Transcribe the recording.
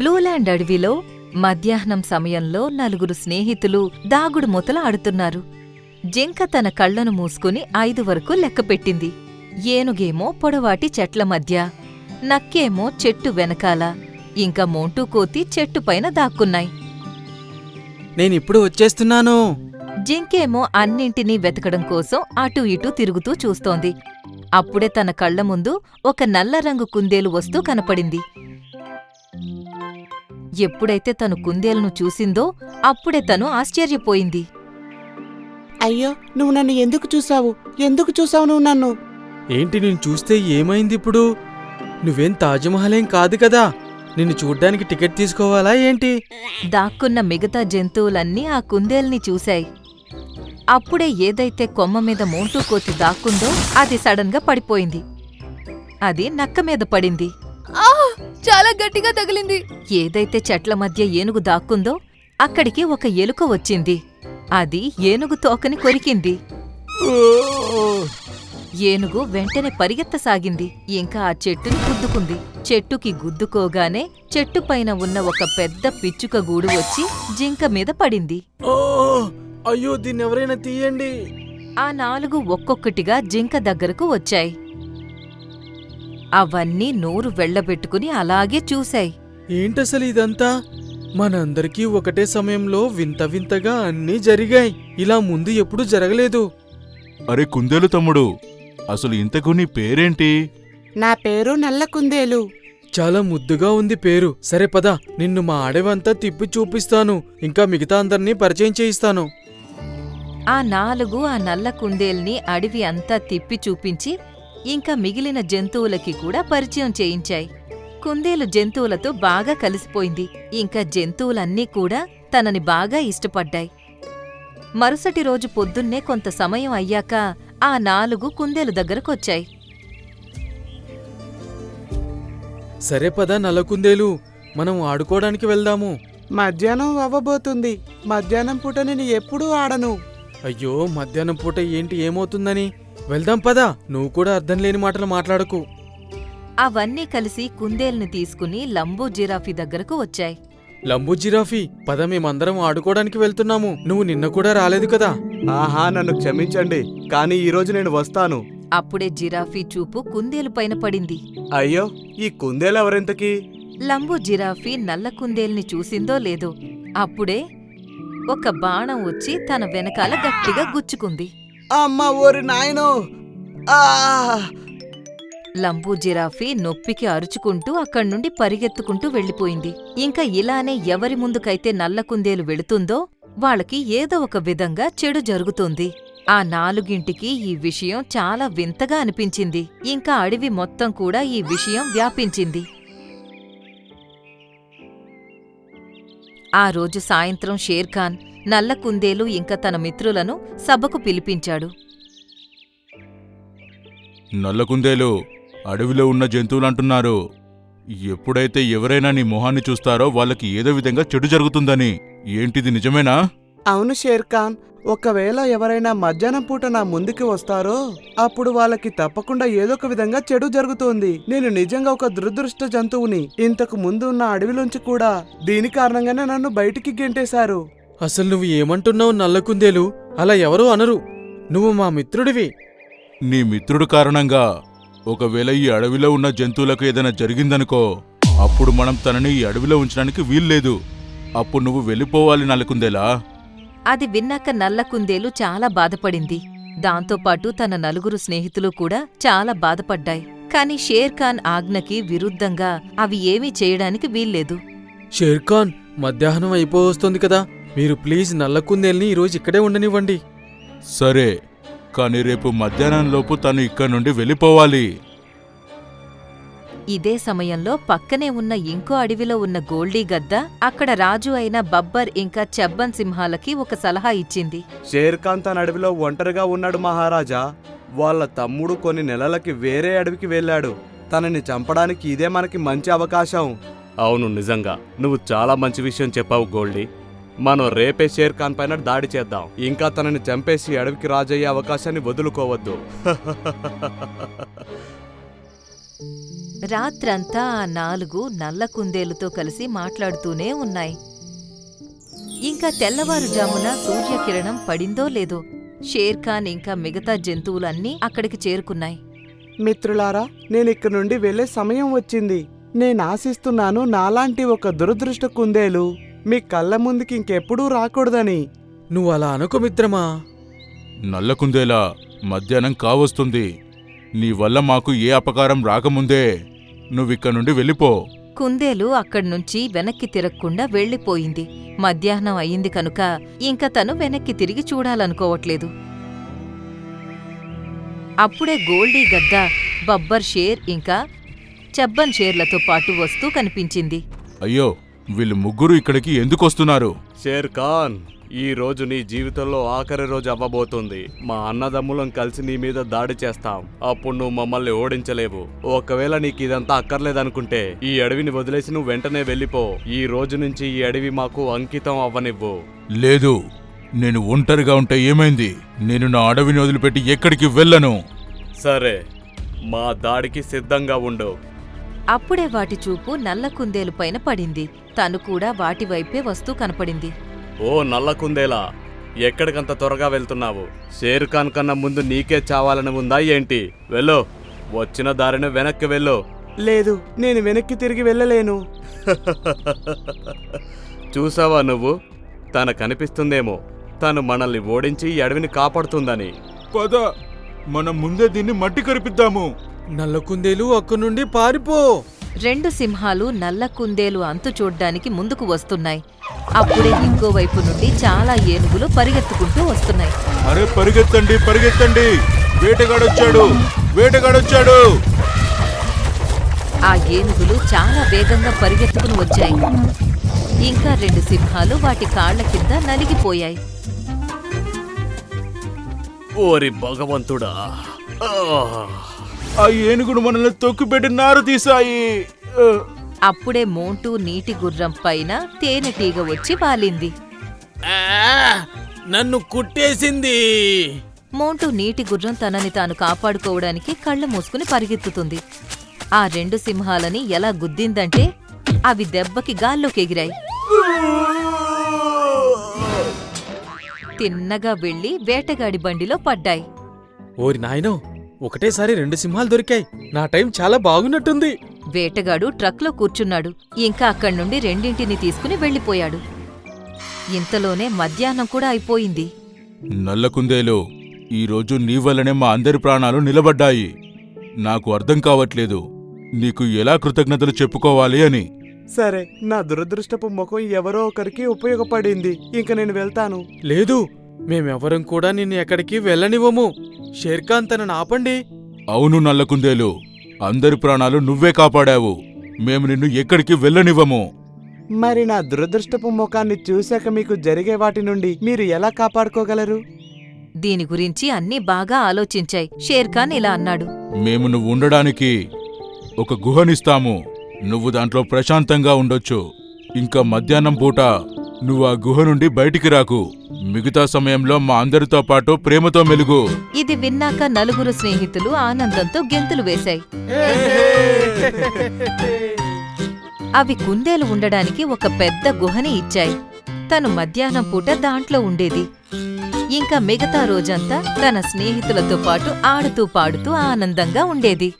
Blueland అడవిలో మధ్యాహ్నం సమయంలో నలుగురు స్నేహితులు దాగుడు మూతలు ఆడుతున్నారు. జింక తన కళ్లను మూసుకుని 5 వరకు లెక్కపెట్టింది. ఏనుగేమో పొడవాటి చెట్ల మధ్య, నక్కేమో చెట్టు వెనకాల, ఇంకా మోంటూ కోతి చెట్టుపైన దాక్కున్నాయి. నేనిప్పుడు వచ్చేస్తున్నాను. జింకేమో అన్నింటినీ వెతకడం కోసం అటూ ఇటూ తిరుగుతూ చూస్తోంది. అప్పుడే తన కళ్ల ముందు ఒక నల్లరంగు కుందేలు వస్తూ కనపడింది. ఎప్పుడైతే తను కుందేలును చూసిందో అప్పుడే తను ఆశ్చర్యపోయింది. అయ్యో, నువ్వు నన్ను ఎందుకు చూసావు? ఎందుకు చూసావు నువ్వు నన్ను? ఏంటి నేను చూస్తే ఏమైందిప్పుడు? నువ్వేం తాజ్మహలేం కాదు కదా, నిన్ను చూడ్డానికి టికెట్ తీసుకోవాలా ఏంటి? దాక్కున్న మిగతా జంతువులన్నీ ఆ కుందేల్ని చూశాయి. అప్పుడే ఏదైతే కొమ్మ మీద మోంటూ కోతి దాక్కుందో అది సడన్గా పడిపోయింది. అది నక్క మీద పడింది. చాలా గట్టిగా తగిలింది. ఏదైతే చెట్ల మధ్య ఏనుగు దాక్కుందో అక్కడికి ఒక ఎలుక వచ్చింది. అది ఏనుగు తోకని కొరికింది. ఏనుగు వెంటనే పరిగెత్తసాగింది. ఇంకా ఆ చెట్టుని గుద్దుకుంది. చెట్టుకి గుద్దుకోగానే చెట్టుపైన ఉన్న ఒక పెద్ద పిచ్చుక గూడు వచ్చి జింక మీద పడింది. అయ్యో, దీన్నెవరైనా తీయండి. ఆ 4 ఒక్కొక్కటిగా జింక దగ్గరకు వచ్చాయి. అవన్నీ నోరు వెళ్లబెట్టుకుని అలాగే చూశాయి. ఏంటసలు ఇదంతా? మనందరికీ ఒకటే సమయంలో వింత వింతగా అన్నీ జరిగాయి. ఇలా ముందు ఎప్పుడూ జరగలేదు. అరే కుందేలు తమ్ముడు, అసలు ఇంతకు నీ పేరేంటి? నా పేరు నల్ల కుందేలు. చాలా ముద్దుగా ఉంది పేరు. సరే పద, నిన్ను మా అడవంతా తిప్పి చూపిస్తాను. ఇంకా మిగతా అందర్నీ పరిచయం చేయిస్తాను. ఆ 4 ఆ నల్ల కుందేల్ని అడవి అంతా తిప్పి చూపించి ఇంకా మిగిలిన జంతువులకి కూడా పరిచయం చేయించాయి. కుందేలు జంతువులతో బాగా కలిసిపోయింది. ఇంకా జంతువులన్నీ కూడా తనని బాగా ఇష్టపడ్డాయి. మరుసటి రోజు పొద్దున్నే కొంత సమయం అయ్యాక ఆ 4 కుందేలు దగ్గరకొచ్చాయి. సరే పద నల్లకుందేలు, మనం ఆడుకోవడానికి వెళ్దాము. మధ్యాహ్నం అవ్వబోతుంది. మధ్యాహ్నం పూట నేను ఎప్పుడూ ఆడను. అయ్యో, మధ్యాహ్నం పూట ఏంటి ఏమవుతుందని? వెళ్దాం పదా. నువ్వు కూడా అర్థం లేని మాటలు మాట్లాడకు. అవన్నీ కలిసి కుందేల్ని తీసుకుని లంబూ జిరాఫీ దగ్గరకు వచ్చాయి. లంబూ జిరాఫీ, పద, మేమందరం ఆడుకోవడానికి వెళ్తున్నాము. నువ్వు నిన్న కూడా రాలేదు కదా. ఆహా, నన్ను క్షమించండి, కానీ ఈరోజు నేను వస్తాను. అప్పుడే జిరాఫీ చూపు కుందేలు పైన పడింది. అయ్యో, ఈ కుందేలు ఎవరింతకీ? లంబూ జిరాఫీ నల్ల కుందేల్ని చూసిందో లేదో అప్పుడే ఒక బాణం వచ్చి తన వెనకాల గట్టిగా గుచ్చుకుంది. అమ్మ ఓరి నాయనో! లంబూ జిరాఫీ నొప్పికి అరుచుకుంటూ అక్కడ్నుండి పరిగెత్తుకుంటూ వెళ్ళిపోయింది. ఇంకా ఇలానే ఎవరి ముందుకైతే నల్ల కుందేలు వెళుతుందో వాళ్ళకి ఏదో ఒక విధంగా చెడు జరుగుతుంది. ఆ 4ంటికి ఈ విషయం చాలా వింతగా అనిపించింది. ఇంకా అడవి మొత్తం కూడా ఈ విషయం వ్యాపించింది. ఆ రోజు సాయంత్రం షేర్ఖాన్ నల్ల కుందేలు ఇంకా తన మిత్రులను సభకు పిలిపించాడు. నల్ల కుందేలు, అడవిలో ఉన్న జంతువులంటున్నారు ఎప్పుడైతే ఎవరైనా నీ మొహాన్ని చూస్తారో వాళ్ళకి ఏదో విధంగా చెడు జరుగుతుందని. ఏంటిది నిజమేనా? అవును షేర్ఖాన్, ఒకవేళ ఎవరైనా మధ్యాహ్నం పూట నా ముందుకి వస్తారో అప్పుడు వాళ్ళకి తప్పకుండా ఏదో ఒక విధంగా చెడు జరుగుతోంది. నేను నిజంగా ఒక దురదృష్ట జంతువుని. ఇంతకు ముందు ఉన్న అడవిలోంచి కూడా దీని కారణంగానే నన్ను బయటికి గెంటేశారు. అసలు నువ్వు ఏమంటున్నావు నల్లకుందేలు? అలా ఎవరూ అనరు. నువ్వు మా మిత్రుడివి. నీ మిత్రుడు కారణంగా ఒకవేళ ఈ అడవిలో ఉన్న జంతువులకు ఏదైనా జరిగిందనుకో, అప్పుడు మనం తనని ఈ అడవిలో ఉంచడానికి వీల్లేదు. అప్పుడు నువ్వు వెళ్ళిపోవాలి నల్లకుందేలా. అది విన్నాక నల్ల కుందేలు చాలా బాధపడింది. దాంతోపాటు తన 4 స్నేహితులు కూడా చాలా బాధపడ్డాయి. కాని షేర్ఖాన్ ఆజ్ఞకి విరుద్ధంగా అవి ఏమీ చేయడానికి వీల్లేదు. షేర్ఖాన్, మధ్యాహ్నం అయిపోవస్తోంది కదా, మీరు ప్లీజ్ నల్లకుందేల్ని ఈరోజు ఇక్కడే ఉండనివ్వండి. సరే, కాని రేపు మధ్యాహ్నంలోపు తను ఇక్కడి నుండి వెళ్ళిపోవాలి. ఇదే సమయంలో పక్కనే ఉన్న ఇంకో అడవిలో ఉన్న గోల్డీ గద్ద అక్కడ రాజు అయిన బబ్బర్ ఇంకా చెబ్బన్ సింహాలకి ఒక సలహా ఇచ్చింది. షేర్ఖాన్ తన అడవిలో ఒంటరిగా ఉన్నాడు మహారాజా. వాళ్ళ తమ్ముడు కొన్ని నెలలకి వేరే అడవికి వెళ్ళాడు. తనని చంపడానికి ఇదే మనకి మంచి అవకాశం. అవును, నిజంగా నువ్వు చాలా మంచి విషయం చెప్పావు గోల్డీ. మనం రేపే షేర్ఖాన్ పైన దాడి చేద్దాం. ఇంకా తనని చంపేసి అడవికి రాజయ్యే అవకాశాన్ని వదులుకోవద్దు. రాత్రంతా ఆ 4 నల్ల కుందేలుతో కలిసి మాట్లాడుతూనే ఉన్నాయి. ఇంకా తెల్లవారుజామున సూర్యకిరణం పడిందో లేదో షేర్ఖాన్ ఇంకా మిగతా జంతువులన్నీ అక్కడికి చేరుకున్నాయి. మిత్రులారా, నేనిక్కడి నుండి వెళ్ళే సమయం వచ్చింది. నేనాశిస్తున్నాను నాలాంటి ఒక దురదృష్ట కుందేలు మీ కళ్ళ ముందుకి ఇంకెప్పుడూ రాకూడదని. నువ్వు అలా అనుకో మిత్రమా. నల్ల కుందేలా, మధ్యాహ్నం కావస్తుంది. నీ వల్ల మాకు ఏ అపకారం రాకముందే నువ్విక్కడి నుండి వెళ్ళిపో. కుందేలు అక్కడ్నుంచి వెనక్కి తిరగకుండా వెళ్ళిపోయింది. మధ్యాహ్నం అయింది కనుక ఇంక తను వెనక్కి తిరిగి చూడాలనుకోవట్లేదు. అప్పుడే గోల్డీ గద్ద, బబ్బర్ షేర్ ఇంకా చబ్బన్ షేర్లతో పాటు వస్తూ కనిపించింది. అయ్యో, వీళ్ళు ముగ్గురు ఇక్కడికి ఎందుకొస్తున్నారు? షేర్ ఖాన్, ఈ రోజు నీ జీవితంలో ఆఖరి రోజు అవ్వబోతుంది. మా అన్నదమ్ములం కలిసి నీ మీద దాడి చేస్తాం. అప్పుడు నువ్వు మమ్మల్ని ఓడించలేవు. ఒకవేళ నీకు ఇదంతా అక్కర్లేదనుకుంటే ఈ అడవిని వదిలేసి నువ్వు వెంటనే వెళ్ళిపో. ఈ రోజు నుంచి ఈ అడవి మాకు అంకితం అవ్వనివ్వు. లేదు, నేను ఒంటరిగా ఉంటే ఏమైంది? నేను నా అడవిని వదిలిపెట్టి ఎక్కడికి వెళ్ళను. సరే, మా దాడికి సిద్ధంగా ఉండు. అప్పుడే వాటి చూపు నల్ల కుందేలుపైన పడింది. తను కూడా వాటివైపే వస్తూ కనపడింది. ఓ నల్ల కుందేలా, ఎక్కడికంత త్వరగా వెళ్తున్నావు? షేర్ ఖాన్ కన్నా ముందు నీకే చావాలని ఉందా ఏంటి? వెళ్ళు, వచ్చిన దారిని వెనక్కి వెళ్ళు. లేదు, నేను వెనక్కి తిరిగి వెళ్ళలేను. చూసావా నువ్వు? తనకనిపిస్తుందేమో తను మనల్ని ఓడించి ఈ అడవిని కాపాడుతుందని. పద, మనం ముందే దీన్ని మట్టి కరిపిద్దాము. నల్ల కుందేలు అక్కడి నుండి పారిపో. 2 సింహాలు నల్ల కుందేలు అంతు చూడ్డానికి ముందుకు వస్తున్నాయి. అప్పుడే ఇంకోవైపు నుండి చాలా ఏనుగులు పరిగెత్తుకుంటూ వస్తున్నాయి. అరే పరిగెత్తండి, పరిగెత్తండి! వేటగాడొచ్చాడు, వేటగాడొచ్చాడు! ఆ ఏనుగులు చాలా వేగంగా పరిగెత్తుకుని వచ్చాయి. ఇంకా 2 సింహాలు వాటి కాళ్ల కింద నలిగిపోయాయి. ఓరి భగవంతుడా! ఆ ఏనుగుడు మనల్ని తొక్కిపెట్టి నారు తీశాయి. అప్పుడే మోంటూ నీటి గుర్రం పైన తేనెటీగ వచ్చి వాలింది. నన్ను కుట్టేసింది. మోంటూ నీటి గుర్రం తనని తాను కాపాడుకోవడానికి కళ్ళు మూసుకుని పరిగెత్తుతుంది. ఆ 2 సింహాలని ఎలా గుద్దిందంటే అవి దెబ్బకి గాల్లోకి ఎగిరాయి. తిన్నగా వెళ్లి వేటగాడి బండిలో పడ్డాయి. ఓరి నాయనో, ఒకటేసారి 2 సింహాలు దొరికాయి. నా టైం చాలా బాగున్నట్టుంది. వేటగాడు ట్రక్లో కూర్చున్నాడు. ఇంకా అక్కడి నుండి 2 తీసుకుని వెళ్ళిపోయాడు. ఇంతలోనే మధ్యాహ్నం కూడా అయిపోయింది. నల్ల కుందేలు, ఈరోజు నీ వల్లనే మా అందరి ప్రాణాలు నిలబడ్డాయి. నాకు అర్థం కావట్లేదు నీకు ఎలా కృతజ్ఞతలు చెప్పుకోవాలి అని. సరే, నా దురదృష్టపు ముఖం ఎవరో ఒకరికి ఉపయోగపడింది. ఇంక నేను వెళ్తాను. లేదు, మేమెవరం కూడా నిన్ను ఎక్కడికి వెళ్ళనివ్వము. షేర్ఖాన్ తనను ఆపండి. అవును నల్ల కుందేలు, అందరి ప్రాణాలు నువ్వే కాపాడావు. మేము నిన్ను ఎక్కడికి వెళ్ళనివ్వము. మరి నా దురదృష్టపు ముఖాన్ని చూశాక మీకు జరిగే వాటి నుండి మీరు ఎలా కాపాడుకోగలరు? దీని గురించి అన్నీ బాగా ఆలోచించాయి. షేర్ఖాన్ ఇలా అన్నాడు. మేము నువ్వు ఉండడానికి ఒక గుహనిస్తాము. నువ్వు దాంట్లో ప్రశాంతంగా ఉండొచ్చు. ఇంకా మధ్యాహ్నం పూట నువ్వు ఆ గుహ నుండి బయటికి రాకు. మిగతా సమయంలో మా అందరితో పాటు ప్రేమతో మెలుగు. ఇది విన్నాక 4 స్నేహితులు ఆనందంతో గెంతులు వేశాయి. అవి కుందేలు ఉండడానికి ఒక పెద్ద గుహని ఇచ్చాయి. తను మధ్యాహ్నం పూట దాంట్లో ఉండేది. ఇంకా మిగతా రోజంతా తన స్నేహితులతో పాటు ఆడుతూ పాడుతూ ఆనందంగా ఉండేది.